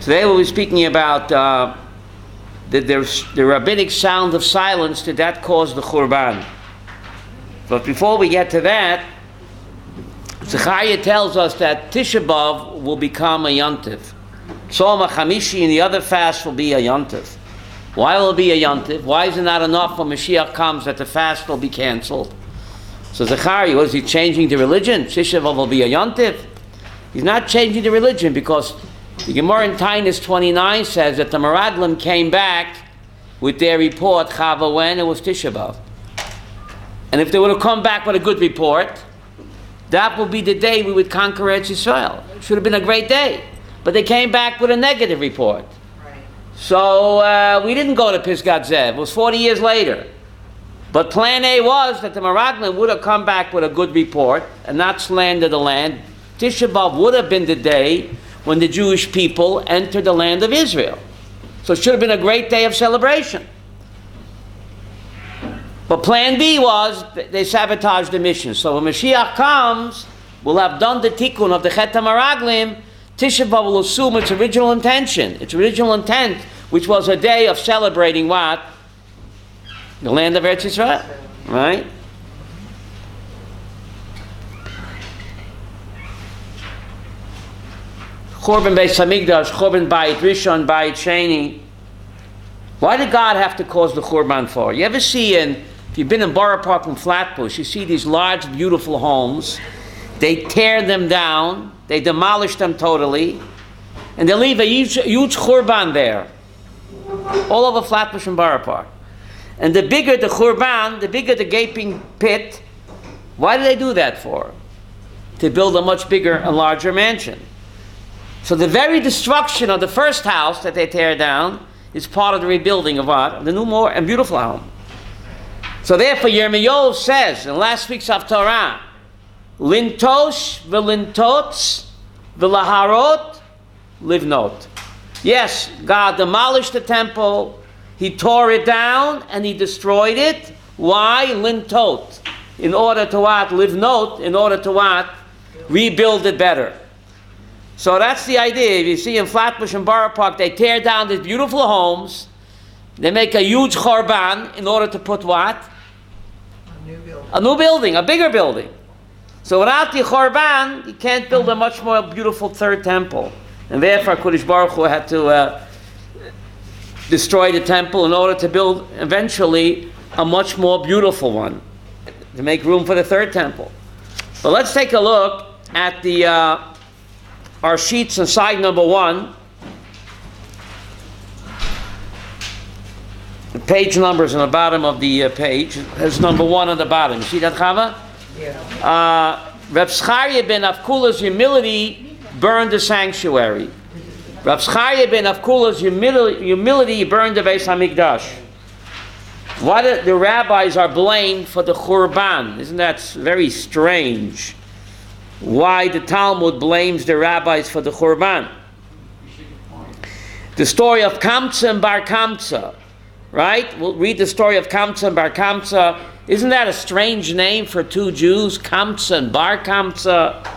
Today we'll be speaking about the rabbinic sound of silence. Did that cause the Churban? But before we get to that, Zechariah tells us that Tisha B'Av will become a Yontif. Tzom HaChamishi and the other fast will be a Yontif. Why will it be a Yontif? Why is it not enough when Mashiach comes that the fast will be cancelled? So Zechariah, was he changing the religion? Tisha B'Av will be a Yontif. He's not changing the religion, because the Gemara in Tainus 29 says that the Meraglim came back with their report, Chava, when it was Tisha B'Av. And if they would have come back with a good report, that would be the day we would conquer Eretz Yisrael. It should have been a great day. But they came back with a negative report. Right. So we didn't go to Pisgat Zev. It was 40 years later. But plan A was that the Meraglim would have come back with a good report and not slander the land. Tisha B'Av would have been the day when the Jewish people entered the land of Israel. So it should have been a great day of celebration. But plan B was they sabotaged the mission. So when Mashiach comes, we'll have done the tikkun of the Chet HaMeraglim. Tisha B'Av will assume its original intention. Its original intent, which was a day of celebrating what? The land of Eretz Yisrael. Right? Churban Beis Hamikdash, Churban Bayit Rishon, Bayit Sheni. Why did God have to cause the Churban for? You ever see, if you've been in Borough Park in Flatbush, you see these large, beautiful homes. They tear them down, they demolish them totally, and they leave a huge Churban there, all over Flatbush and Borough Park. And the bigger the Churban, the bigger the gaping pit. Why do they do that for? To build a much bigger and larger mansion. So the very destruction of the first house that they tear down is part of the rebuilding of what? The new, more and beautiful home. So therefore, Yirmiyahu says in last week's Haftarah, Lintosh v'lintots v'laharot livnot. Yes, God demolished the temple, He tore it down, and He destroyed it. Why? Lintot. In order to what? Livnot. In order to what? Rebuild it better. So that's the idea. If you see in Flatbush and Borough Park, they tear down these beautiful homes. They make a huge Churban in order to put what? A new building. A new building, a bigger building. So without the Churban, you can't build a much more beautiful third temple. And therefore, Kodesh Baruch Hu had to destroy the temple in order to build eventually a much more beautiful one, to make room for the third temple. But let's take a look at our sheets on side number 1. The page numbers on the bottom of the page has number 1 on the bottom. You see that, Chava? Yeah. Reb Zechariah ben Avkula's humility burned the sanctuary. Reb Zechariah ben Avkula's humility burned the Beis Hamikdash. Why the rabbis are blamed for the Churban? Isn't that very strange? Why the Talmud blames the rabbis for the Churban? The story of Kamsa and Bar Kamsa, right? We'll read the story of Kamsa and Bar Kamsa. Isn't that a strange name for two Jews? Kamsa and Bar Kamsa.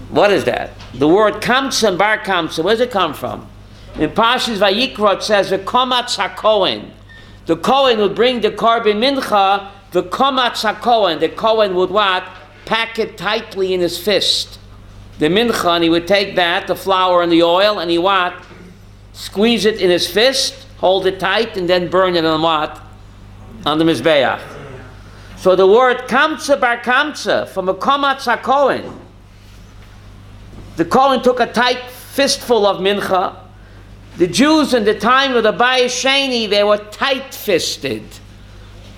What is that? The word Kamsa and Bar Kamsa, where does it come from? In Parshas Vayikra it says, V'komatz HaKohen. The Kohen would bring the Korban Mincha, V'komatz HaKohen. The Kohen would what? Pack it tightly in his fist. The mincha, and he would take that, the flour and the oil, and he what? Squeeze it in his fist, hold it tight, and then burn it on what? On the Mizbeach. So the word Kamsa Bar Kamsa, from a Komatz HaKohen. The Kohen took a tight fistful of mincha. The Jews in the time of the Bayis Sheni, they were tight-fisted.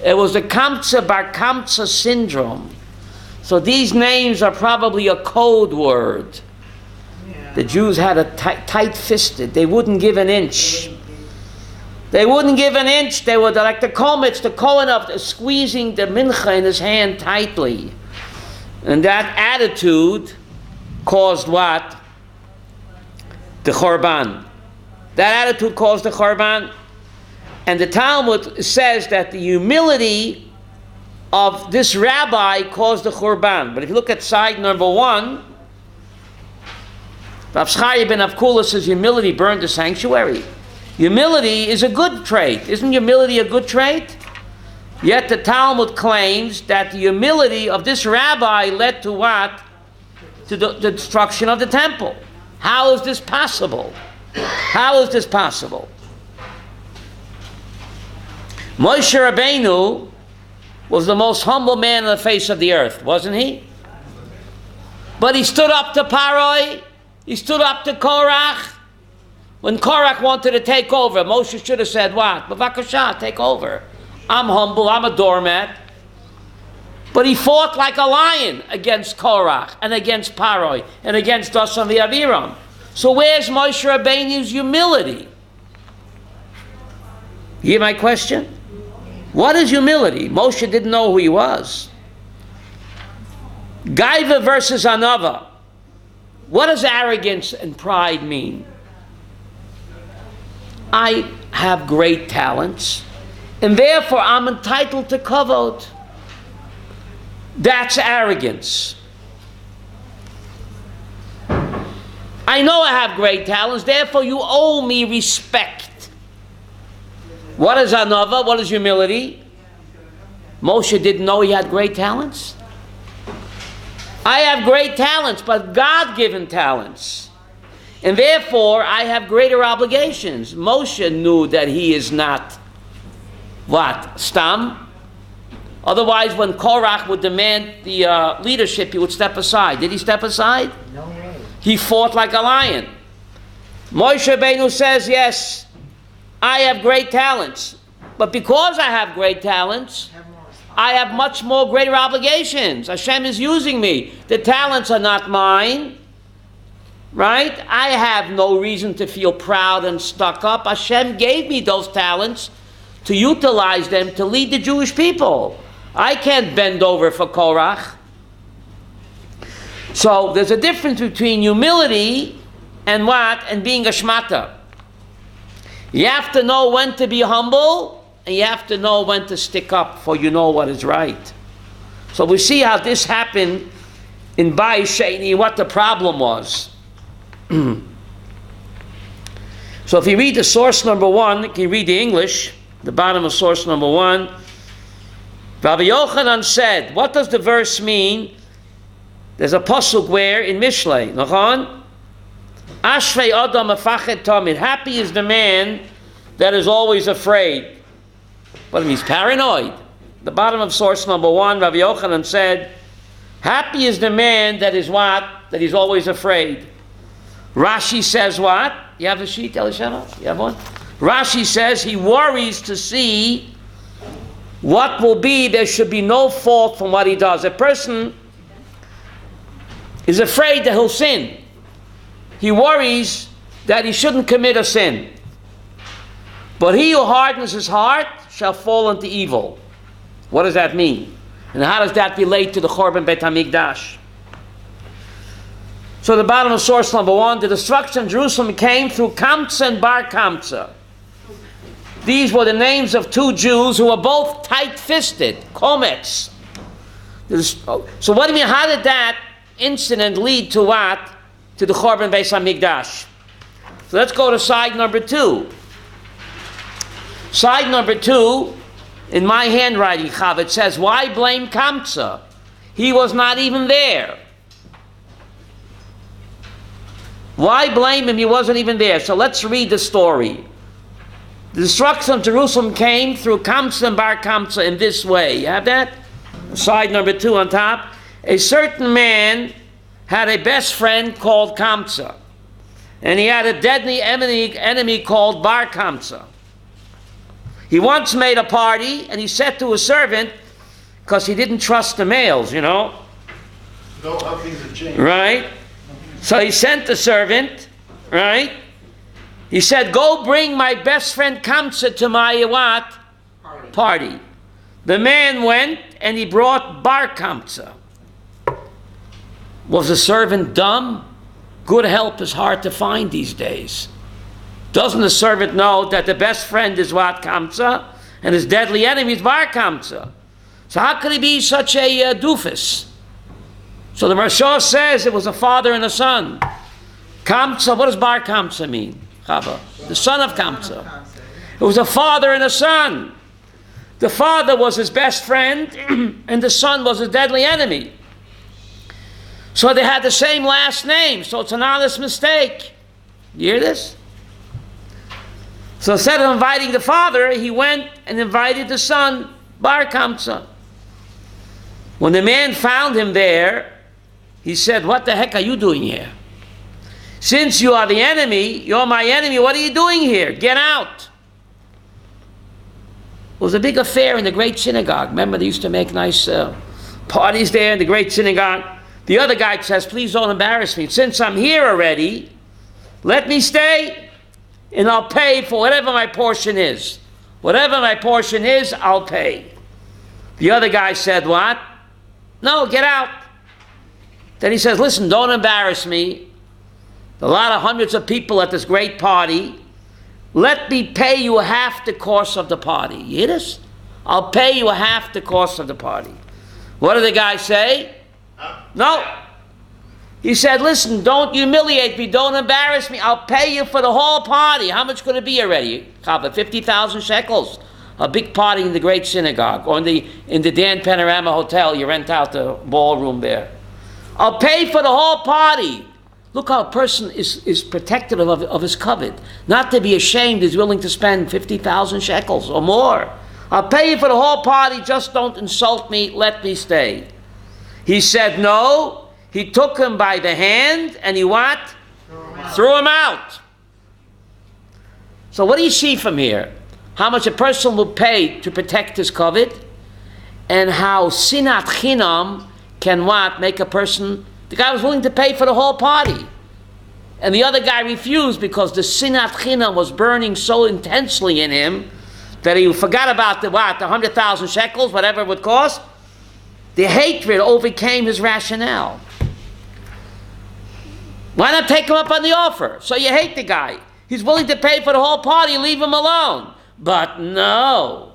It was the Kamsa Bar Kamsa syndrome. So these names are probably a code word. Yeah. The Jews had a tight-fisted. They wouldn't give an inch. They wouldn't give an inch. They were like the Kometz, the Kohen of squeezing the mincha in his hand tightly. And that attitude caused what? The Churban. That attitude caused the Churban. And the Talmud says that the humility of this rabbi caused the Churban. But if you look at side number 1, Rav Chaim ben Avkula says humility burned the sanctuary. Humility is a good trait. Isn't humility a good trait? Yet the Talmud claims that the humility of this rabbi led to what? To the destruction of the temple. How is this possible? How is this possible? Moshe Rabbeinu was the most humble man on the face of the earth, wasn't he? But he stood up to Paroi. He stood up to Korach. When Korach wanted to take over, Moshe should have said what? Bavakasha, take over. I'm humble, I'm a doormat. But he fought like a lion against Korach and against Paroi and against Dasan v'Aviram. So where's Moshe Rabbeinu's humility? You hear my question? What is humility? Moshe didn't know who he was. Gaiva versus Anava. What does arrogance and pride mean? I have great talents, and therefore I'm entitled to kavod. That's arrogance. I know I have great talents, therefore you owe me respect. What is anava? What is humility? Moshe didn't know he had great talents. I have great talents, but God-given talents. And therefore, I have greater obligations. Moshe knew that he is not, what, Stam? Otherwise, when Korach would demand the leadership, he would step aside. Did he step aside? No way. He fought like a lion. Moshe Rabbeinu says, yes, I have great talents. But because I have great talents, I have much more greater obligations. Hashem is using me. The talents are not mine. Right? I have no reason to feel proud and stuck up. Hashem gave me those talents to utilize them to lead the Jewish people. I can't bend over for Korach. So there's a difference between humility and what? And being a shmata. You have to know when to be humble, and you have to know when to stick up, for you know what is right. So we see how this happened in Bai Sheni, what the problem was. So if you read the source number 1, you can read the English, the bottom of source number 1. Rabbi Yochanan said, what does the verse mean? There's a pasuk where in Mishlei, Nachon? Ashrei Adam Mefached Tamid. Happy is the man that is always afraid. What means paranoid? The bottom of source number 1, Rabbi Yochanan said, happy is the man that is what? That he's always afraid. Rashi says what? You have a sheet, Elishama? You have one? Rashi says he worries to see what will be. There should be no fault from what he does. A person is afraid that he'll sin. He worries that he shouldn't commit a sin. But he who hardens his heart shall fall into evil. What does that mean? And how does that relate to the Chorban Beit HaMikdash? So the bottom of source number 1, the destruction of Jerusalem came through Kamsa and Bar Kamsa. These were the names of 2 Jews who were both tight-fisted, komets. So what do you mean, how did that incident lead to what? To the Chorban Beit HaMikdash. So let's go to side number 2. Side number 2, in my handwriting, Chav, it says, why blame Kamsa? He was not even there. Why blame him? He wasn't even there. So let's read the story. The destruction of Jerusalem came through Kamsa and Bar Kamsa in this way. You have that? Side number 2 on top. A certain man had a best friend called Kamsa, and he had a deadly enemy called Bar Kamsa. He once made a party, and he said to a servant, because he didn't trust the males, you know. No, how things have changed. Right? So he sent the servant, right? He said, go bring my best friend Kamsa to my what? Party. The man went and he brought Bar Kamsa. Was the servant dumb? Good help is hard to find these days. Doesn't the servant know that the best friend is what? Kamsa? And his deadly enemy is Bar Kamsa. So how could he be such a doofus? So the Marsha says it was a father and a son. Kamsa, what does Bar Kamsa mean? Chava, the son of Kamsa. It was a father and a son. The father was his best friend, and the son was his deadly enemy. So they had the same last name, so it's an honest mistake. You hear this? So instead of inviting the father, he went and invited the son, Bar Kamsa. When the man found him there, he said, "What the heck are you doing here? Since you are the enemy, you're my enemy, what are you doing here? Get out." It was a big affair in the great synagogue. Remember, they used to make nice parties there in the great synagogue. The other guy says, "Please don't embarrass me. Since I'm here already, let me stay, and I'll pay for whatever my portion is. Whatever my portion is, I'll pay." The other guy said, "What? No, get out." Then he says, "Listen, don't embarrass me. A lot of hundreds of people at this great party. Let me pay you half the cost of the party." You hear this? "I'll pay you half the cost of the party." What did the guy say? No. He said, "Listen, don't humiliate me, don't embarrass me. I'll pay you for the whole party." How much could it be already? 50,000 shekels. A big party in the great synagogue, or in the Dan Panorama Hotel. You rent out the ballroom there. "I'll pay for the whole party." Look how a person is protective of his covet. Not to be ashamed, is willing to spend 50,000 shekels or more. "I'll pay you for the whole party, just don't insult me, let me stay." He said no. He took him by the hand and he what? Threw him out. So what do you see from here? How much a person will pay to protect his covet, and how sinat chinam can what? Make a person... The guy was willing to pay for the whole party, and the other guy refused because the sinat chinam was burning so intensely in him that he forgot about the 100,000 shekels, whatever it would cost. The hatred overcame his rationale. Why not take him up on the offer? So you hate the guy. He's willing to pay for the whole party, leave him alone. But no.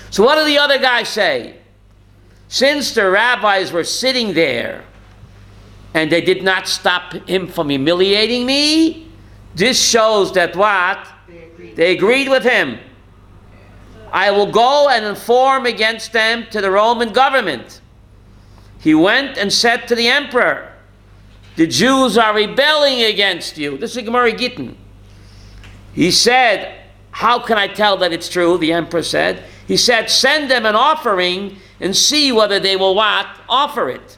So what did the other guy say? Since the rabbis were sitting there and they did not stop him from humiliating me, this shows that what? They agreed with him. "I will go and inform against them to the Roman government." He went and said to the emperor, "The Jews are rebelling against you." This is Gemara Gittin. He said, "How can I tell that it's true?" The emperor said. He said, "Send them an offering and see whether they will what? Offer it."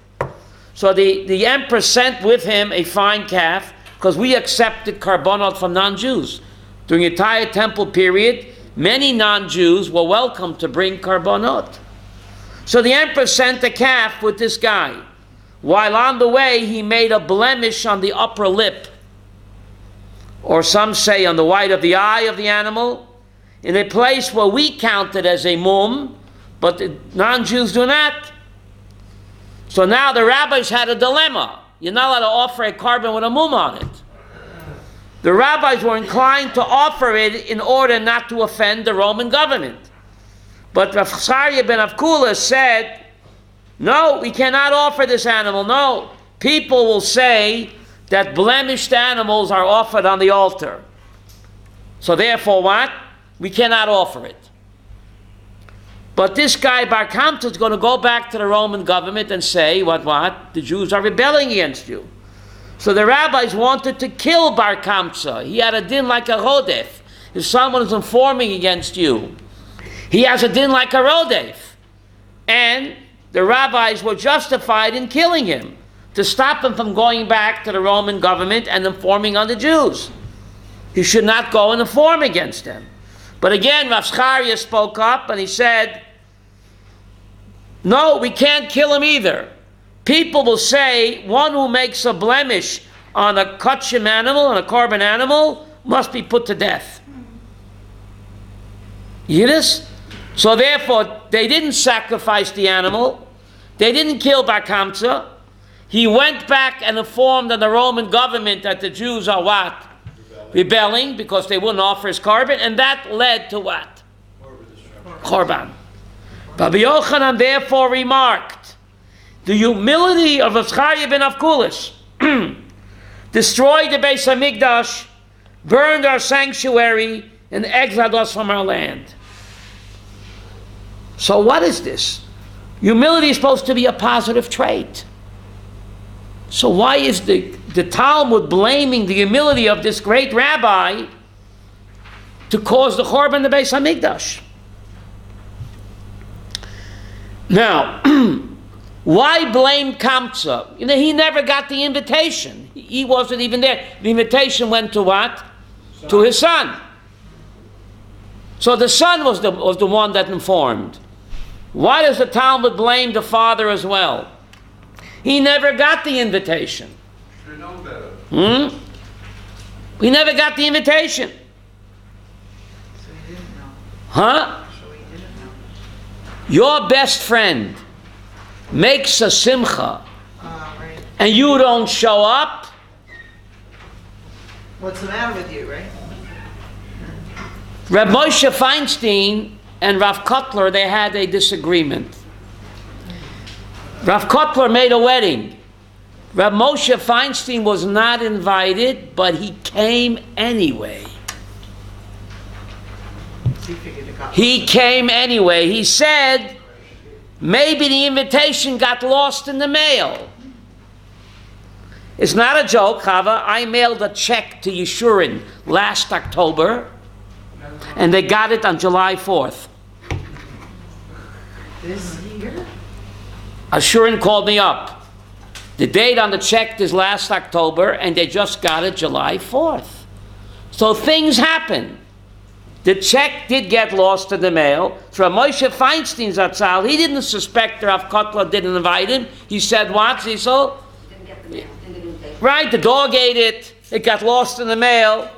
So the emperor sent with him a fine calf, because we accepted carbonot from non-Jews. During the entire temple period, many non-Jews were welcome to bring carbonot. So the emperor sent a calf with this guy. While on the way, he made a blemish on the upper lip, or some say on the white of the eye of the animal, in a place where we count it as a mum, but the non-Jews do not. So now the rabbis had a dilemma. You're not allowed to offer a carbon with a mum on it. The rabbis were inclined to offer it in order not to offend the Roman government. But Rav Charia ben Avkula said, "No, we cannot offer this animal. No, people will say that blemished animals are offered on the altar. So therefore what? We cannot offer it." But this guy Bar Kamsa is going to go back to the Roman government and say, what? The Jews are rebelling against you. So the rabbis wanted to kill Bar Kamsa. He had a din like a rodef. If someone is informing against you, he has a din like a rodef. And the rabbis were justified in killing him, to stop him from going back to the Roman government and informing on the Jews. He should not go and inform against them. But again, Rav Charia spoke up and he said, "No, we can't kill him either. People will say one who makes a blemish on a kachim animal, on a korban animal, must be put to death." You hear this? So therefore, they didn't sacrifice the animal. They didn't kill Bar Kamsa. He went back and informed on the Roman government that the Jews are what? Rebelling, because they wouldn't offer his korban, and that led to what? Korban. Rabbi Yochanan therefore remarked, the humility of Rav Charia ben Avkulis destroyed the Beis Hamikdash, burned our sanctuary, and exiled us from our land. So what is this? Humility is supposed to be a positive trait. So why is the Talmud blaming the humility of this great rabbi to cause the Chorban the Beis Hamikdash? Now, why blame Kamsa? He never got the invitation. He wasn't even there. The invitation went to what? To his son. So the son was the one that informed. Why does the Talmud blame the father as well? He never got the invitation. Should know better. He never got the invitation. So he didn't know. Huh? So he didn't know. Your best friend makes a simcha Right. and you don't show up. What's the matter with you, right? Reb Moshe Feinstein and Rav Kotler, they had a disagreement. Rav Kotler made a wedding. Reb Moshe Feinstein was not invited, but he came anyway. He figured it out. He came anyway. He said, maybe the invitation got lost in the mail. It's not a joke, Chava. I mailed a check to Yeshurun last October, and they got it on July 4th. This year? Yeshurun called me up. The date on the check is last October, and they just got it July 4th. So things happen. The check did get lost in the mail. From Moshe Feinstein Zatzal, he didn't suspect Rav Kotler didn't invite him. He said what, Cecil? Didn't get the mail, didn't get the invitation. Right, the dog ate it. It got lost in the mail.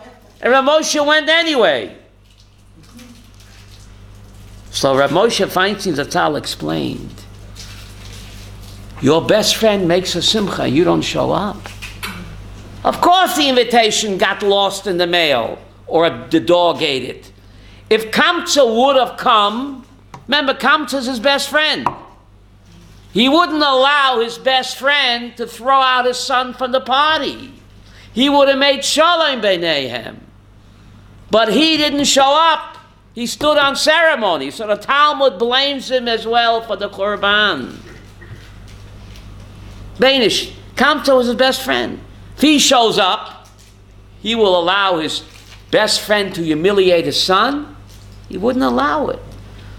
And Rav Moshe went anyway. So Rav Moshe Feinstein Zatzal explained, your best friend makes a simcha, you don't show up. Of course the invitation got lost in the mail, or the dog ate it. If Kamsa would have come, remember Kamsa's his best friend. He wouldn't allow his best friend to throw out his son from the party. He would have made shalom beineihem. But he didn't show up. He stood on ceremony. So the Talmud blames him as well for the Korban. Beinish, Kamsa was his best friend. If he shows up, he will allow his best friend to humiliate his son. He wouldn't allow it.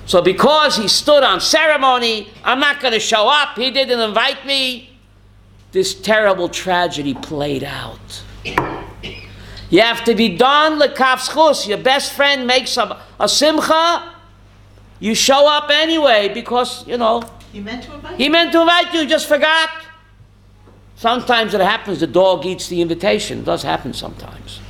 So because he stood on ceremony, I'm not going to show up, he didn't invite me, this terrible tragedy played out. You have to be done lekafschus. Your best friend makes a simcha, you show up anyway because, He meant to invite you? he meant to invite you, just forgot. Sometimes it happens, the dog eats the invitation. It does happen sometimes.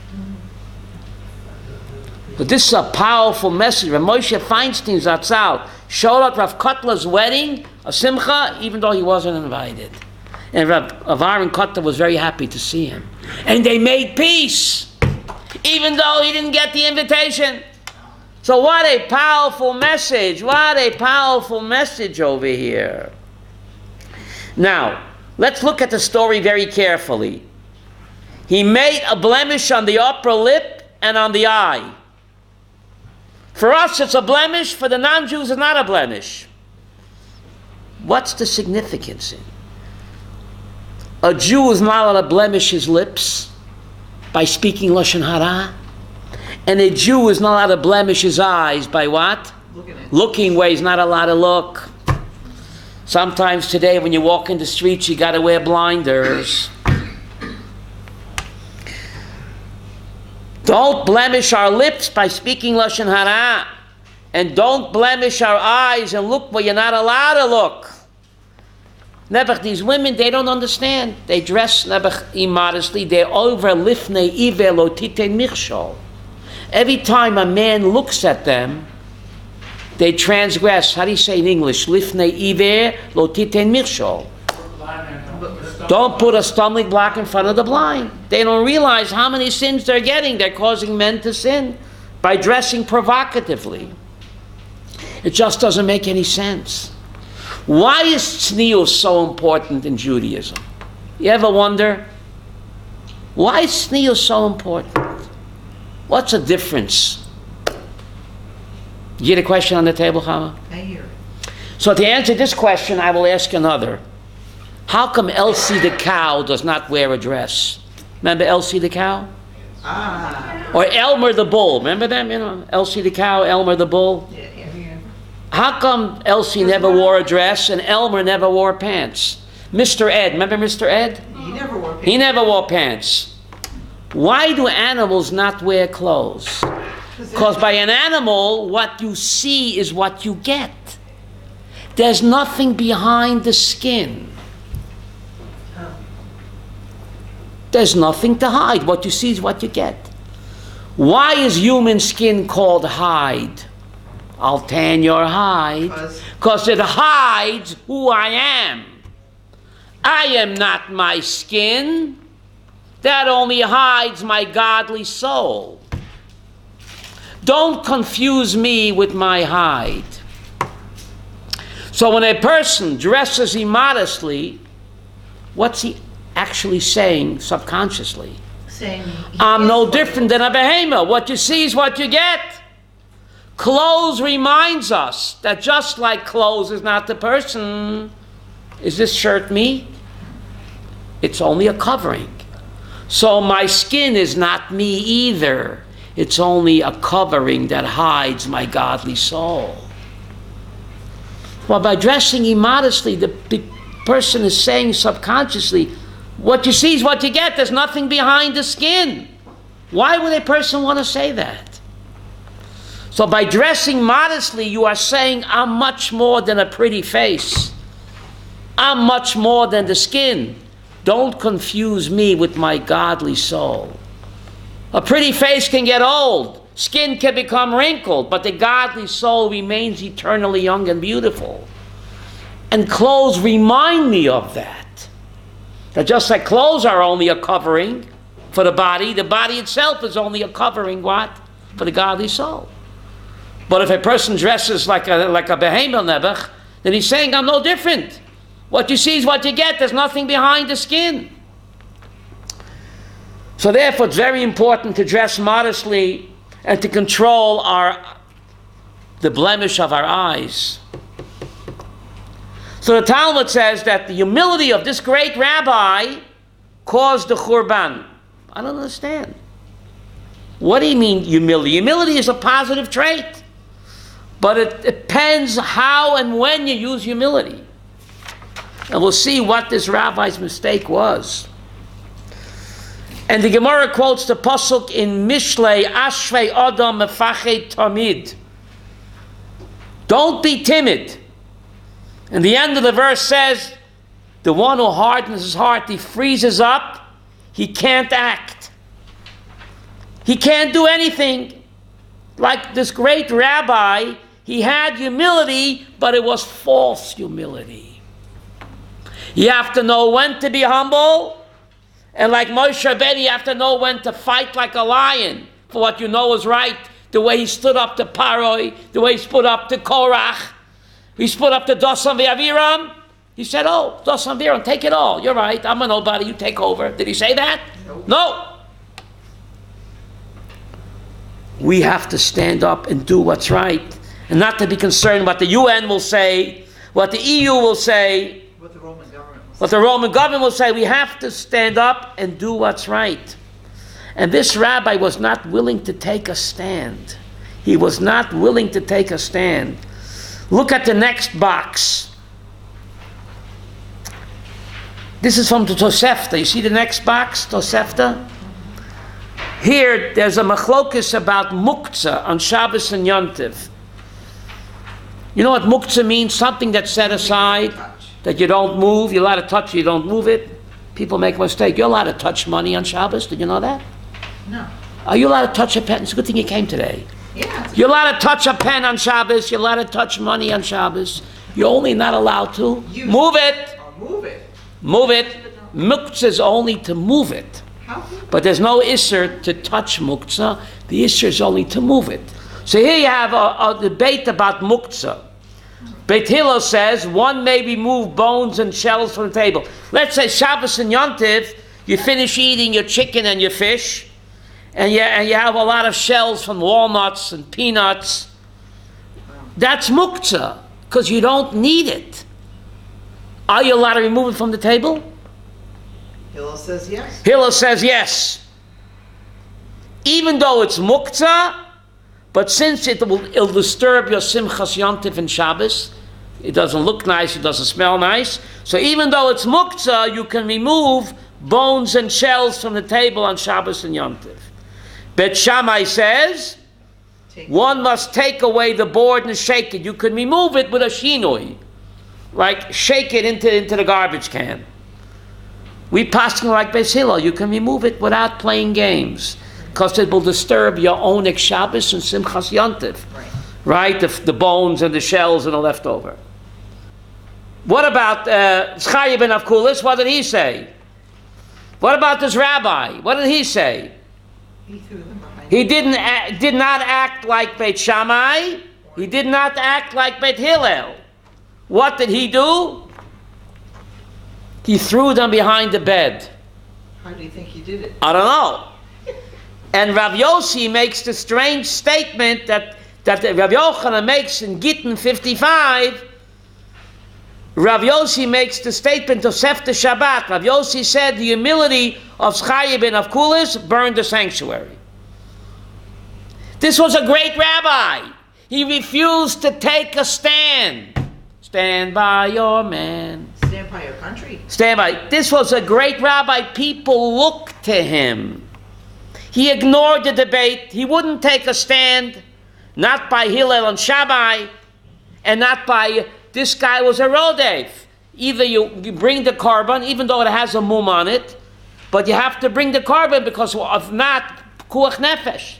But this is a powerful message. Rav Moshe Feinstein Zatzal showed up Rav Kotler's wedding, a simcha, even though he wasn't invited. And Rav Aaron Kotler was very happy to see him. And they made peace, even though he didn't get the invitation. So what a powerful message. What a powerful message over here. Now, let's look at the story very carefully. He made a blemish on the upper lip and on the eye. For us, it's a blemish. For the non-Jews, it's not a blemish. What's the significance in? A Jew is not allowed to blemish his lips by speaking Lashon Hara. And a Jew is not allowed to blemish his eyes by what? Looking where he's not allowed to look. Sometimes today when you walk in the streets, you got to wear blinders. Don't blemish our lips by speaking Lashon Hara. And don't blemish our eyes and look where you're not allowed to look. Nebuch, these women, they don't understand. They dress nebuch immodestly. They're over lifnei iver lo titen michshol. Every time a man looks at them, they transgress. How do you say in English? Lifnei iver lo titen michshol. Don't put a stumbling block in front of the blind. They don't realize how many sins they're getting. They're causing men to sin by dressing provocatively. It just doesn't make any sense. Why is tznius so important in Judaism? You ever wonder? Why is tznius so important? What's the difference? You get a question on the table, Chama? I hear it. So to answer this question, I will ask another. How come Elsie the cow does not wear a dress? Remember Elsie the cow? Ah. Or Elmer the bull? Remember them? You know, Elsie the cow, Elmer the bull. Yeah. How come Elsie never wore a dress and Elmer never wore pants? Mr. Ed, remember Mr. Ed? He never wore pants. He never wore pants. Why do animals not wear clothes? Because by an animal, what you see is what you get. There's nothing behind the skin. There's nothing to hide. What you see is what you get. Why is human skin called hide? I'll tan your hide. Because it hides who I am. I am not my skin. That only hides my godly soul. Don't confuse me with my hide. So when a person dresses immodestly, what's he actually saying subconsciously? Saying, I'm no different than a behemoth. What you see is what you get. Clothes reminds us that just like clothes is not the person, is this shirt me? It's only a covering. So my skin is not me either. It's only a covering that hides my godly soul. Well, by dressing immodestly, the person is saying subconsciously, what you see is what you get. There's nothing behind the skin. Why would a person want to say that? So by dressing modestly, you are saying, I'm much more than a pretty face. I'm much more than the skin. Don't confuse me with my godly soul. A pretty face can get old. Skin can become wrinkled, but the godly soul remains eternally young and beautiful. And clothes remind me of that. That just like clothes are only a covering for the body itself is only a covering, what? For the godly soul. But if a person dresses like a behemoth nebuch, then he's saying, I'm no different. What you see is what you get. There's nothing behind the skin. So therefore, it's very important to dress modestly and to control the blemish of our eyes. So the Talmud says that the humility of this great rabbi caused the Churban. I don't understand. What do you mean humility? Humility is a positive trait. But it depends how and when you use humility. And we'll see what this rabbi's mistake was. And the Gemara quotes the pasuk in Mishlei, Ashrei Adam Mefached Tamid. Don't be timid. And the end of the verse says, the one who hardens his heart, he freezes up, he can't act. He can't do anything. Like this great rabbi, he had humility, but it was false humility. You have to know when to be humble, and like Moshe Rabbeinu, you have to know when to fight like a lion for what you know is right. The way he stood up to Paroi, the way he stood up to Korach, he stood up to Dosan v'Aviram. He said, oh, Dosan v'Aviram, take it all. You're right, I'm a nobody, you take over. Did he say that? No. We have to stand up and do what's right, and not to be concerned what the UN will say, what the EU will say, what the Roman government will say. what the Roman government will say. We have to stand up and do what's right. And this rabbi was not willing to take a stand. He was not willing to take a stand. Look at the next box. This is from the Tosefta. You see the next box, Tosefta? Here, there's a machlokus about muktzah on Shabbos and Yontiv. You know what muktzah means? Something that's set aside, that you don't move. You're allowed to touch it, you don't move it. People make a mistake. You're allowed to touch money on Shabbos. Did you know that? No. Are you allowed to touch a pen? It's a good thing you came today. Yeah. You're allowed to touch a pen on Shabbos. You're allowed to touch money on Shabbos. You're only not allowed to move it. Move it. Move it. Muktzah is only to move it. But there's no isser to touch muktzah. The isser is only to move it. So here you have a debate about muktzah. Beit Hillel says one may remove bones and shells from the table. Let's say Shabbos and Yontiv, You finish eating your chicken and your fish, and you have a lot of shells from walnuts and peanuts. That's muktzah, because you don't need it. Are you allowed to remove it from the table? Hillel says yes. Hillel says yes. Even though it's muktzah, but since it'll disturb your simchas yontif and Shabbos, it doesn't look nice, it doesn't smell nice. So even though it's muktzah, you can remove bones and shells from the table on Shabbos and yontif. Bet Shammai says, one must take away the board and shake it. You can remove it with a shinoi, like shake it into the garbage can. We passing like Beis Hillel. You can remove it without playing games, because it will disturb your own Shabbos and Simchas Yontif, right? The bones and the shells and the leftover. What about Sprecher ben Avkulis? What did he say? What about this rabbi? What did he say? He threw them behind. He did not act like Beit Shammai. He did not act like Beit Hillel. What did he do? He threw them behind the bed. How do you think he did it? I don't know. And Rav Yossi makes the strange statement that Rav Yochanan makes in Gittin 55. Rav Yossi makes the statement of Sefta Shabbat. Rav Yossi said the humility of Sprecher ben Avkulis burned the sanctuary. This was a great rabbi. He refused to take a stand. Stand by your man. Stand by your country. Stand by. This was a great rabbi. People looked to him. He ignored the debate. He wouldn't take a stand. Not by Hillel and Shammai, and not by... This guy was a rodef. Either you bring the carbon, even though it has a mum on it, but you have to bring the carbon because if not, kuach nefesh.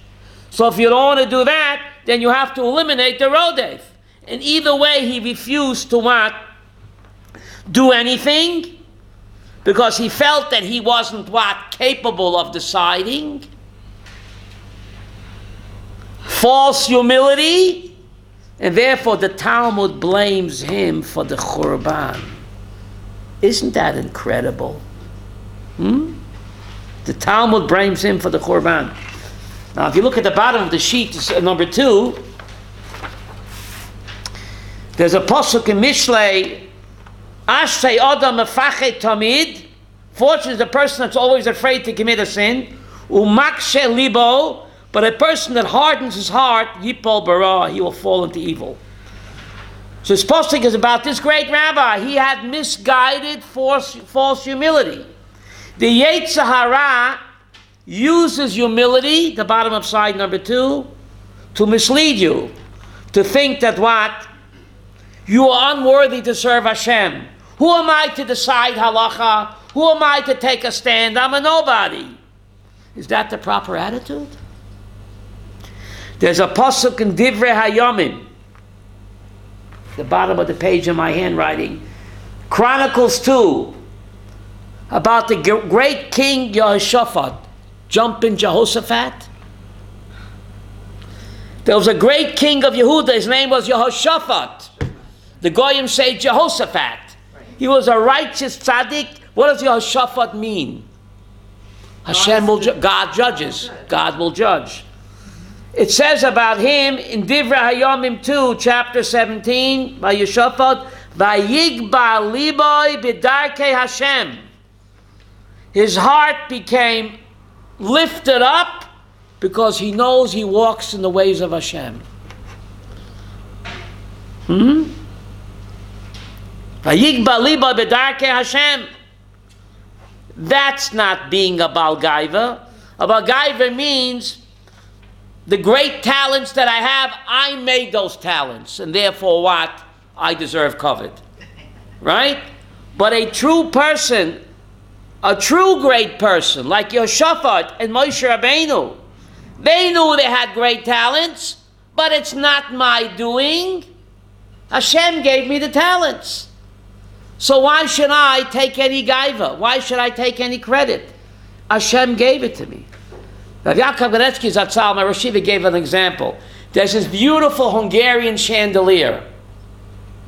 So if you don't want to do that, then you have to eliminate the rodef. And either way, he refused to what? Do anything, because he felt that he wasn't what? Capable of deciding. False humility. And therefore the Talmud blames him for the Churban. Isn't that incredible? The Talmud blames him for the Churban. Now if you look at the bottom of the sheet, number 2, there's a pasuk in Mishlei, Ashrei Adam Mefachet Tamid. Fortunate is the person that's always afraid to commit a sin. Umakshe Libo. But a person that hardens his heart, Yipol Bara, he will fall into evil. So this pasuk is about this great rabbi. He had misguided false humility. The Yetzer Hara uses humility, the bottom of side number 2, to mislead you, to think that what? You are unworthy to serve Hashem. Who am I to decide halacha? Who am I to take a stand? I'm a nobody. Is that the proper attitude? There's a pasuk in Divrei Hayomim, the bottom of the page in my handwriting, Chronicles 2, about the great king Yehoshaphat, jumping Jehoshaphat. There was a great king of Yehuda, his name was Yehoshaphat. The Goyim say Jehoshaphat. He was a righteous tzaddik. What does Yehoshaphat mean? Hashem will God judges. God will judge. It says about him in Divrei Hayomim 2, chapter 17, by Yehoshaphat, Vayigba liboy b'darkei Hashem. His heart became lifted up because he knows he walks in the ways of Hashem. Vayigba liboy b'darkei Hashem. That's not being a Baal Gaiva. A Baal Gaiva means the great talents that I have, I made those talents, and therefore what? I deserve covet. Right? But a true person, a true great person, like Yehoshaphat and Moshe Rabbeinu, they knew they had great talents, but it's not my doing. Hashem gave me the talents. So why should I take any gaiva? Why should I take any credit? Hashem gave it to me. Rav Yaakov Ganetsky Zatzal, my Rosh Yeshiva, gave an example. There's this beautiful Hungarian chandelier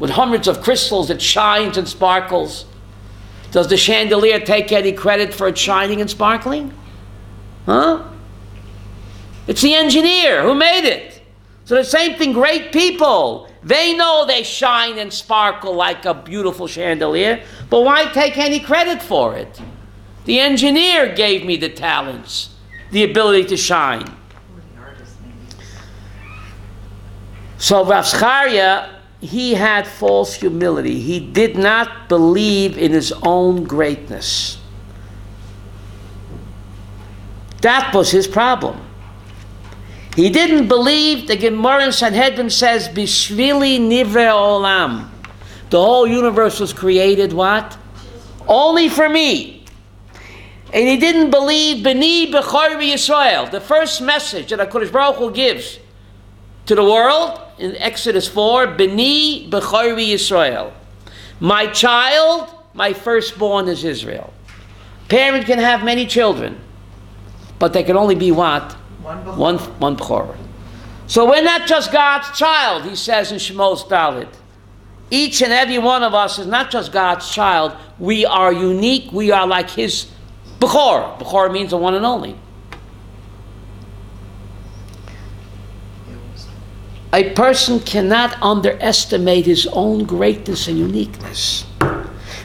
with hundreds of crystals that shines and sparkles. Does the chandelier take any credit for its shining and sparkling? Huh? It's the engineer who made it. So the same thing, great people, they know they shine and sparkle like a beautiful chandelier, but why take any credit for it? The engineer gave me the talents, the ability to shine. So Rav Zcharia, he had false humility. He did not believe in his own greatness. That was his problem. He didn't believe, the Gemara in Sanhedrin says, Bishvili nivre olam. The whole universe was created, what? Only for me. And he didn't believe, B'ni b'chor Yisrael. The first message that HaKadosh Baruch Hu gives to the world, in Exodus 4, B'ni b'chor Yisrael. My child, my firstborn is Israel. Parent can have many children, but they can only be what? One b'chor. So we're not just God's child, he says in Shemos Dalet. Each and every one of us is not just God's child. We are unique. We are like his b'chor. B'chor means the one and only. A person cannot underestimate his own greatness and uniqueness.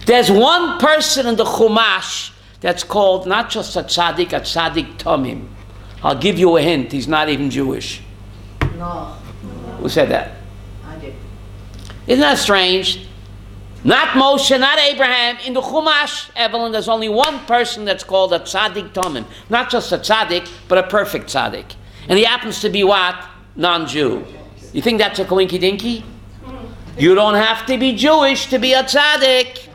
There's one person in the Chumash that's called not just a tzaddik tamim. I'll give you a hint. He's not even Jewish. No. Who said that? I did. Isn't that strange? Not Moshe, not Abraham. In the Chumash, Evelyn, there's only one person that's called a tzaddik tamim. Not just a tzaddik, but a perfect tzaddik. And he happens to be what? Non-Jew. You think that's a coinky dinky? You don't have to be Jewish to be a tzaddik.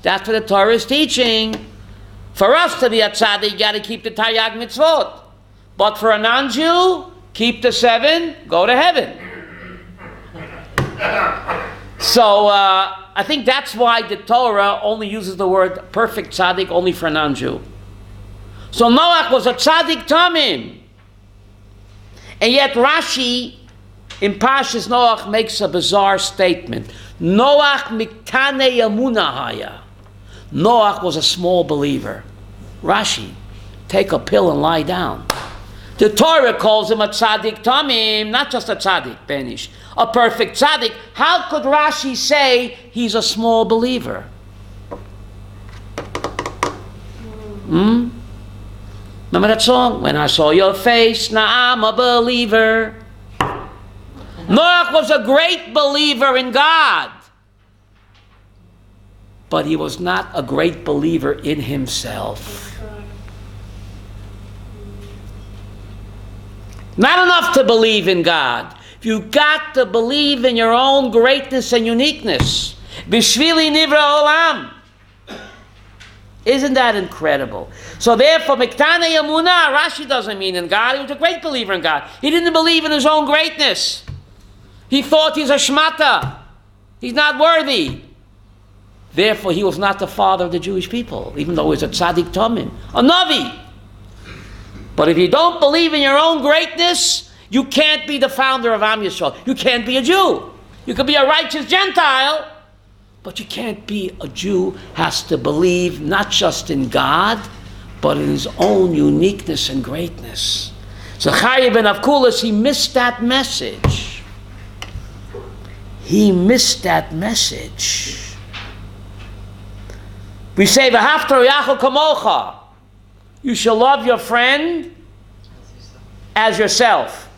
That's what the Torah is teaching. For us to be a tzaddik, you got to keep the Taryag mitzvot. But for a non-Jew, keep the 7, go to heaven. So I think that's why the Torah only uses the word perfect tzaddik only for a non-Jew. So Noach was a tzaddik tamim. And yet Rashi in Parshas Noach makes a bizarre statement. Noach miktane yamuna haya. Noach was a small believer. Rashi, take a pill and lie down. The Torah calls him a tzaddik tamim, not just a tzaddik, benish, a perfect tzaddik. How could Rashi say he's a small believer? Remember that song? When I saw your face, now I'm a believer. Noach was a great believer in God, but he was not a great believer in himself. Not enough to believe in God. You've got to believe in your own greatness and uniqueness. Bishvili nivra olam. Isn't that incredible? So therefore, Miktane Yamuna, Rashi doesn't mean in God. He was a great believer in God. He didn't believe in his own greatness. He thought he's a shmata. He's not worthy. Therefore, he was not the father of the Jewish people, even though he was a tzaddik tamim, a navi. But if you don't believe in your own greatness, you can't be the founder of Am Yisrael. You can't be a Jew. You could be a righteous Gentile, but you can't be a Jew. Has to believe not just in God, but in his own uniqueness and greatness. So Chayyim ben Avkulas, he missed that message. He missed that message. We say, V'haftar yachu kamocha. You shall love your friend as yourself.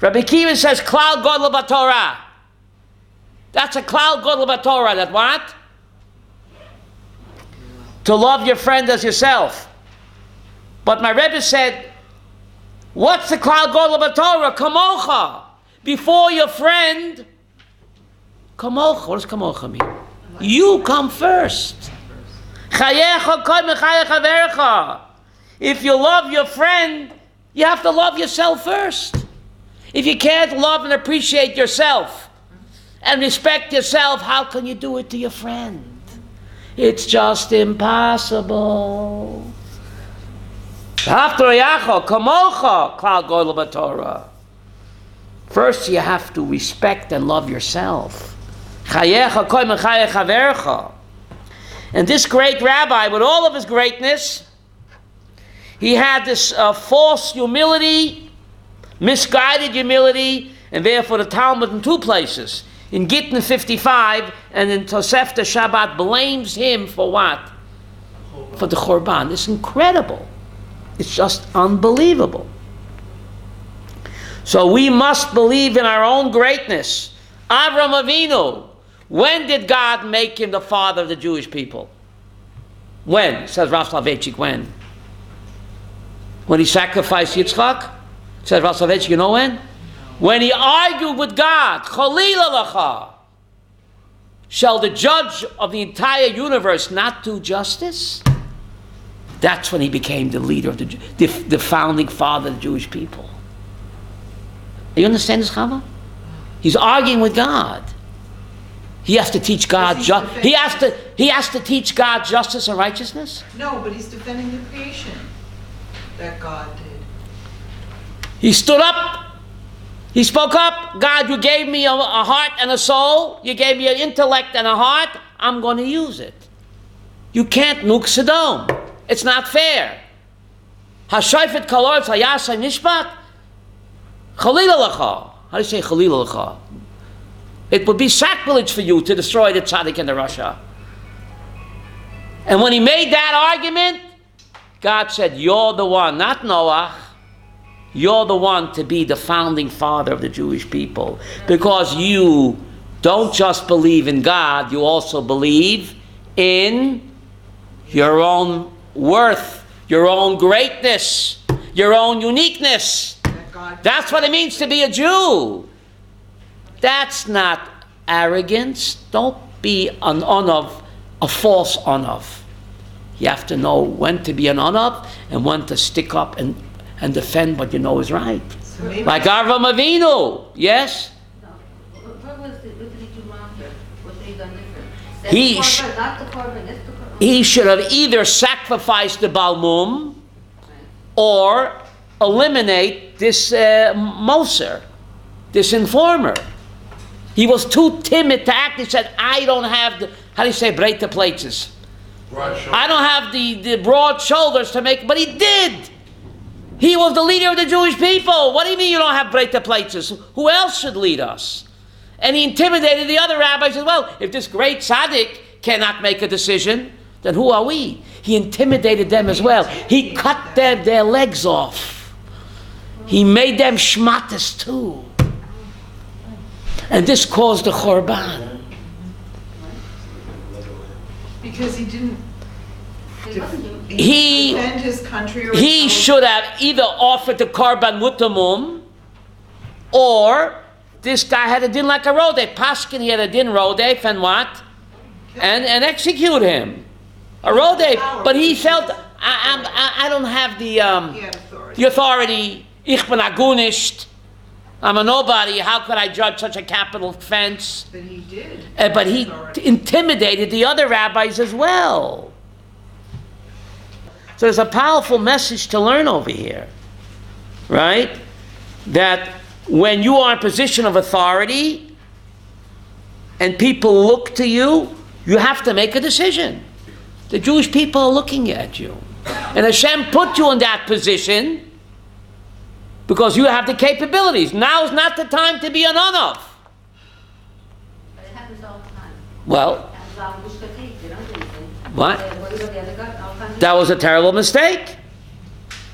Rabbi Kiva says, Klal Godel b'Torah. That's a Klal Godel b'Torah. That what? To love your friend as yourself. But my Rebbe said, what's the Klal Godel b'Torah? Kamocha. Before your friend, kamocha. What does kamocha mean? You come first. Chayecha koim mechayech havercha. If you love your friend, you have to love yourself first. If you can't love and appreciate yourself and respect yourself, how can you do it to your friend? It's just impossible. First, you have to respect and love yourself. And this great rabbi, with all of his greatness, he had this false humility, misguided humility, and therefore the Talmud in two places, in Gittin 55 and in Tosefta Shabbat, blames him for what? For the Churban. It's incredible. It's just unbelievable. So we must believe in our own greatness. Avram Avinu, when did God make him the father of the Jewish people? When? Says Rav Soloveitchik, when? When he sacrificed Yitzchak? Says Rav Soloveitchik, you know when? When he argued with God, Chalila Lacha, shall the judge of the entire universe not do justice? That's when he became the leader of the founding father of the Jewish people. You understand this, Chava? He's arguing with God. He has to teach God. He has to teach God justice and righteousness. No, but he's defending the creation that God did. He stood up. He spoke up. God, you gave me a heart and a soul. You gave me an intellect and a heart. I'm going to use it. You can't nuke Sodom. It's not fair. Hashayfet kalor tzayasay nishpat. Chalila lecha. How do you say chalila lecha? It would be sacrilege for you to destroy the tzaddik and the rasha. And when he made that argument, God said, you're the one, not Noah. You're the one to be the founding father of the Jewish people. Because you don't just believe in God, you also believe in your own worth, your own greatness, your own uniqueness. That's what it means to be a Jew. That's not arrogance. Don't be an onav, a false onav. You have to know when to be an onav and when to stick up and defend what you know is right. So like Avram Avinu, yes? No. What was the wrong here? What they done different? He should have either sacrificed the Balmum or eliminate this Moser, this informer. He was too timid to act. He said, I don't have the, how do you say, break the plates? I don't have the broad shoulders to make, but he did. He was the leader of the Jewish people. What do you mean you don't have break the plates? Who else should lead us? And he intimidated the other rabbis as well. If this great tzaddik cannot make a decision, then who are we? He intimidated them as well. He cut their legs off. He made them shmatas too. And this caused the Churban. Because he didn't defend his country. Or he should have either offered the Korban Mutamum, or this guy had a din like a Rodef. Paskin, he had a din Rodef, and what? And execute him. A Rodef. But he felt, I don't have the authority. Ich bin agunisht. I'm a nobody. How could I judge such a capital offense? But he did. But he intimidated the other rabbis as well. So there's a powerful message to learn over here, right? That when you are in a position of authority and people look to you, you have to make a decision. The Jewish people are looking at you. And Hashem put you in that position because you have the capabilities. Now is not the time to be an onav. But it happens all the time. Well, what? That was a terrible mistake.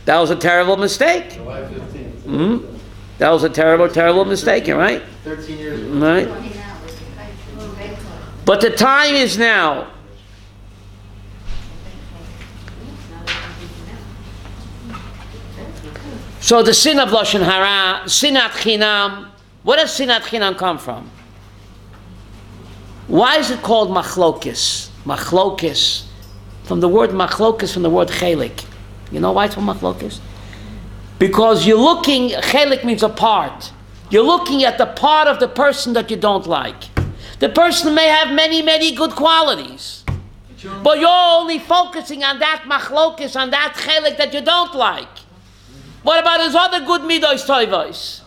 That was a terrible mistake. Mm-hmm. That was a terrible, terrible mistake, right? 13 years ago. Right. But the time is now. So the sin of Lashon Hara, Sinat Chinam, where does Sinat Chinam come from? Why is it called Machlokis? Machlokis, from the word Machlokis, from the word Chelik. You know why it's from Machlokis? Because you're looking, Chelik means a part. You're looking at the part of the person that you don't like. The person may have many, many good qualities. But you're only focusing on that Machlokis, on that Chelik that you don't like. What about his other good midos toivos?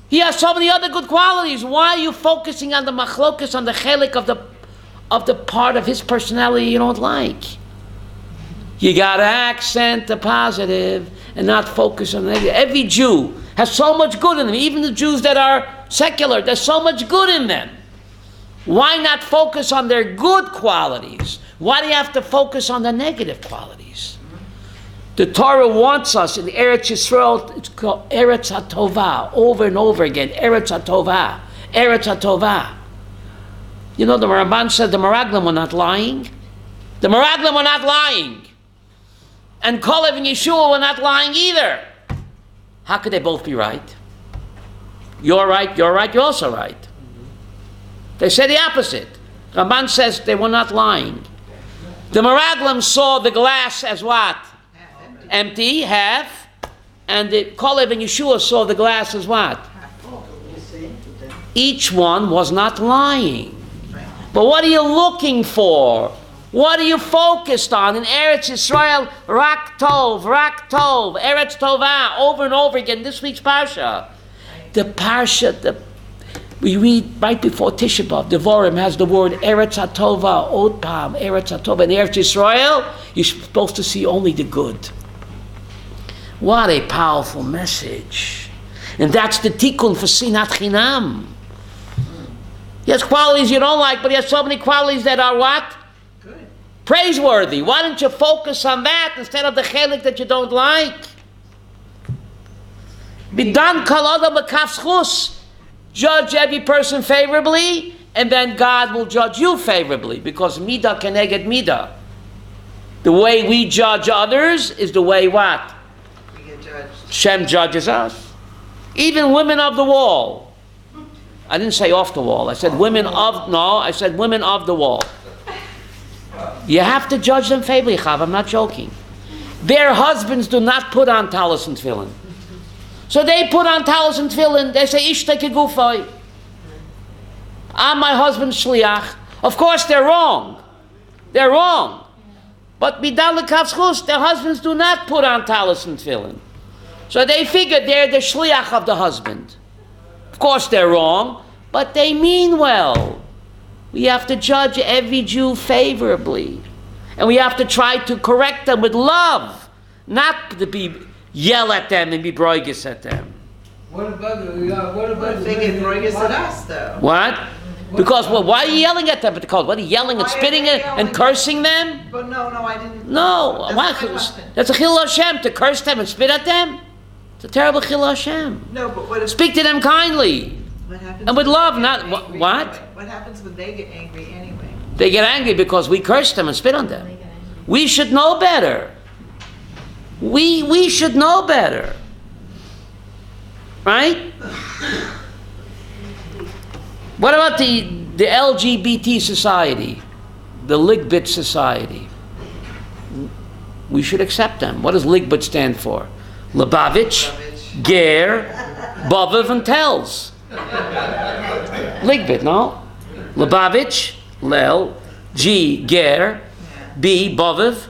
He has so many other good qualities. Why are you focusing on the machlokes, on the chelik of the part of his personality you don't like. You got to accent the positive and not focus on the negative. Every Jew has so much good in them. Even the Jews that are secular, there's so much good in them. Why not focus on their good qualities? Why do you have to focus on the negative qualities? The Torah wants us in Eretz Yisrael, it's called Eretz HaTovah, over and over again. Eretz HaTovah, Eretz HaTovah. You know, the Ramban said the Meraglim were not lying. The Meraglim were not lying. And Kalev and Yeshua were not lying either. How could they both be right? You're right, you're also right. They say the opposite. Ramban says they were not lying. The Meraglim saw the glass as what? Empty, half. And the Kalev and Yeshua saw the glass as what? Each one was not lying. But what are you looking for? What are you focused on? In Eretz Yisrael, Rak Tov, Eretz Tovah, over and over again. This week's Parsha. The Parsha, we read right before Tisha B'Av, Devorim has the word Eretz HaTova, Od Pam, Eretz HaTova. In Eretz Yisrael, you're supposed to see only the good. What a powerful message. And that's the tikkun for Sinat Chinam. He has qualities you don't like, but he has so many qualities that are what? Good. Praiseworthy. Why don't you focus on that instead of the chelik that you don't like? Bidan kol adam b'kaf zchus. Judge every person favorably, and then God will judge you favorably, because midah keneged midah. The way we judge others is the way what? We get judged. Shem judges us. Even women of the wall. I didn't say off the wall. I said women of, no, I said women of the wall. You have to judge them favorably, Chav. I'm not joking. Their husbands do not put on talis and tefillin. So they put on talis and tefillin. They say, Ishteke gufay. I'm my husband's shliach. Of course, they're wrong. They're wrong. But midal lekavschus, their husbands do not put on talis and tefillin. So they figure they're the shliach of the husband. Of course, they're wrong, but they mean well. We have to judge every Jew favorably. And we have to try to correct them with love, not to be yell at them and be broigis at them. What about They get broigus at us, though. What? Because, well, why are you yelling at them? What are you yelling and Why are spitting they and yelling? cursing them? But no, I didn't. No. That's Why? not my question. That's a chil Hashem, to curse them and spit at them? It's a terrible chil Hashem. No, but what if... Speak to them kindly. What happens And with when love, they not- get what- angry what? anyway? What happens when they get angry anyway? They get angry because we curse them and spit on them. We should know better. We should know better. Right? What about the LGBT society? The Ligbit society? We should accept them. What does Ligbit stand for? Lubavitch, Ger, Boviv, and Tells. Ligbit, no? Lubavitch, Lel, G, Ger, B, Boviv,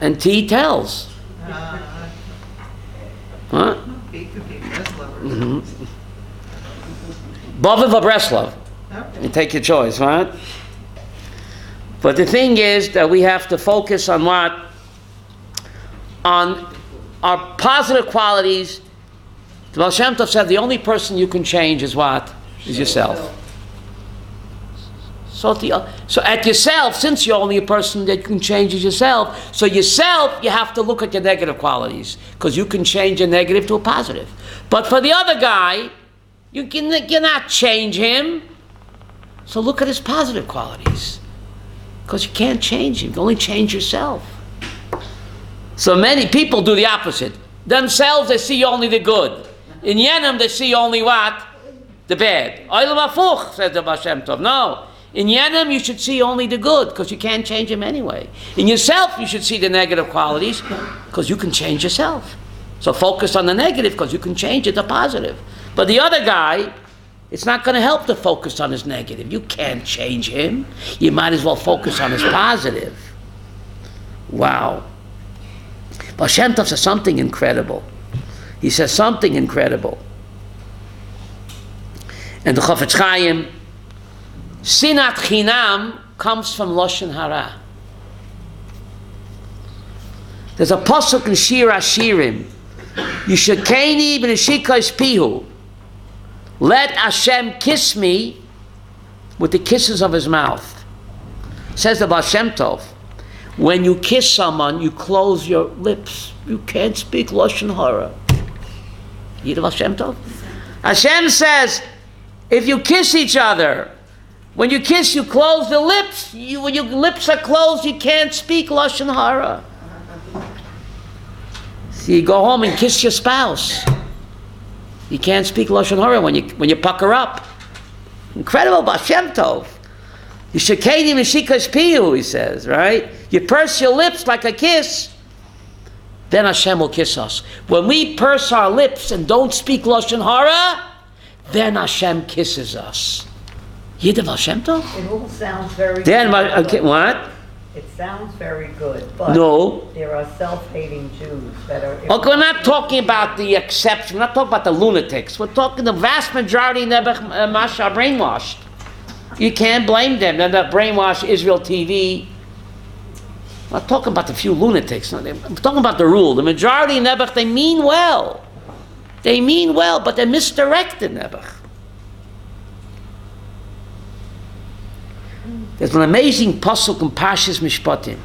and T, Tells. Huh? B could be Breslov. Boviv or Breslov. Okay. You take your choice, right? But the thing is that we have to focus on what? On our positive qualities. The Baal Shem Tov said the only person you can change is what? Is yourself. So at yourself, since you're only a person that can change is yourself, so yourself, you have to look at your negative qualities, because you can change a negative to a positive. But for the other guy, you cannot change him. So look at his positive qualities, because you can't change him. You can only change yourself. So many people do the opposite. Themselves, they see only the good. In Yenim, they see only what? The bad. Olam afuch, says the Baal Shem Tov. No. In Yenim, you should see only the good, because you can't change him anyway. In yourself, you should see the negative qualities, because you can change yourself. So focus on the negative, because you can change it to positive. But the other guy, it's not going to help to focus on his negative. You can't change him. You might as well focus on his positive. Wow. Baal Shem Tov says something incredible. He says something incredible. And the Chofetz Chaim Sinat chinam comes from Lashon Hara. There's a pasuk in Shir Hashirim. Yishakeni b'neshikos pihu. Let Hashem kiss me with the kisses of his mouth. Says the Baal Shem Tov, when you kiss someone, you close your lips. You can't speak Lashon Hara. You the Baal Shem Tov? Hashem says, if you kiss each other, when you kiss, you close the lips. When your lips are closed, you can't speak Lashon Hara. So you go home and kiss your spouse. You can't speak Lashon Hara when you pucker up. Incredible Baal Shem Tov. You shakeni mishikas piyu, he says, right? You purse your lips like a kiss, then Hashem will kiss us. When we purse our lips and don't speak Lashon Hara, then Hashem kisses us. Yid Baal Shem Tov? It all sounds very then, good. okay, what? It sounds very good, but No. there are self-hating Jews that are... Okay, we're not talking about the exception. We're not talking about the lunatics. We're talking the vast majority of Nebuch are brainwashed. You can't blame them. They're not brainwashed Israel TV. I'm not talking about the few lunatics. I'm talking about the rule. The majority of Nebuch, they mean well. They mean well, but they're misdirected, Nebuch. There's an amazing pasuk in Parshas Mishpatim.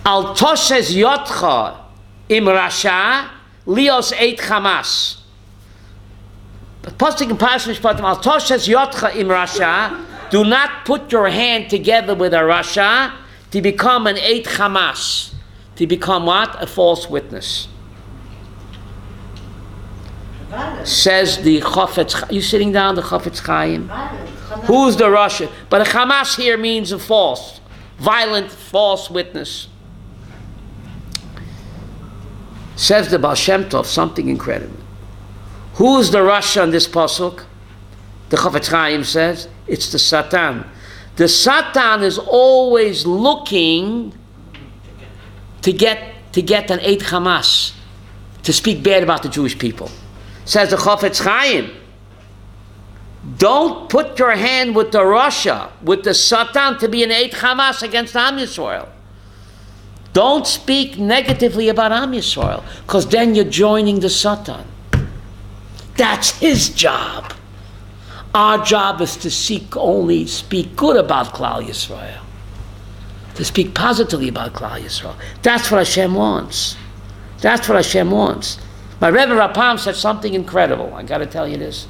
Al toshes yotcha im rasha lios eit chamas. The pasuk in Parshas Mishpatim. Al toshes yotcha im rasha. Do not put your hand together with a rasha to become an eit chamas. To become what? A false witness. Says the Chafetz. You sitting down, the Chafetz Chaim? Who's the Russia? But a Hamas here means a false, violent, false witness. Says the Baal Shem Tov something incredible. Who's the Russia in this pasuk? The Chafetz Chaim says it's the Satan. The Satan is always looking to get an Eit Hamas, to speak bad about the Jewish people. Says the Chafetz Chaim, don't put your hand with the Russia, with the Satan, to be an Eit Hamas against Am Yisrael. Don't speak negatively about Am Yisrael, because then you're joining the Satan. That's his job. Our job is to speak good about Klal Yisrael, to speak positively about Klal Yisrael. That's what Hashem wants. That's what Hashem wants. My Rebbe Rapam said something incredible. I got to tell you this.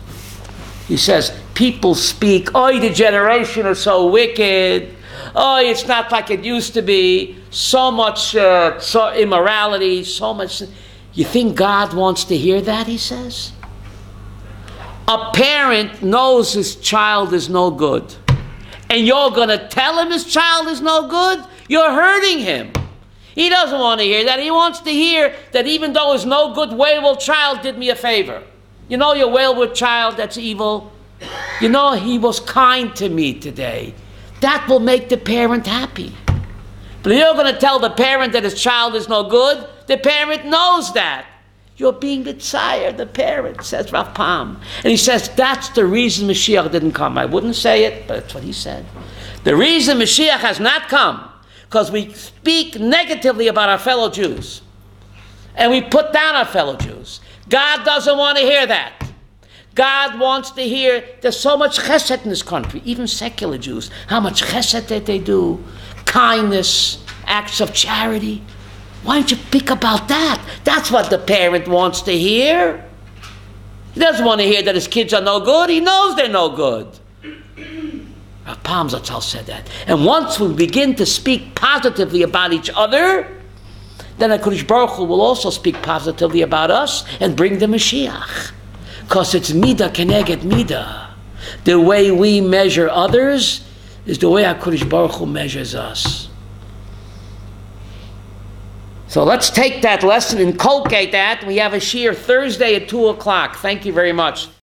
He says, people speak, oh, the generation is so wicked. Oh, it's not like it used to be. So much immorality, so much. You think God wants to hear that, he says? A parent knows his child is no good. And you're going to tell him his child is no good? You're hurting him. He doesn't want to hear that. He wants to hear that even though his no good wayward child did me a favor. You know your wayward child that's evil? You know, he was kind to me today. That will make the parent happy. But if you're going to tell the parent that his child is no good, the parent knows that. You're being the tzayir, the parent, says Rav Pam. And he says, that's the reason Mashiach didn't come. I wouldn't say it, but that's what he said. The reason Mashiach has not come, because we speak negatively about our fellow Jews. And we put down our fellow Jews. God doesn't want to hear that. God wants to hear there's so much chesed in this country, even secular Jews, how much chesed that they do, kindness, acts of charity. Why don't you pick about that? That's what the parent wants to hear. He doesn't want to hear that his kids are no good. He knows they're no good. Rav Pam Zatzal said that. And once we begin to speak positively about each other, then HaKadosh Baruch Hu will also speak positively about us and bring the Mashiach. Because it's midah keneged midah. The way we measure others is the way HaKadosh Baruch Hu measures us. So let's take that lesson, inculcate that. We have a shiur Thursday at 2 o'clock. Thank you very much.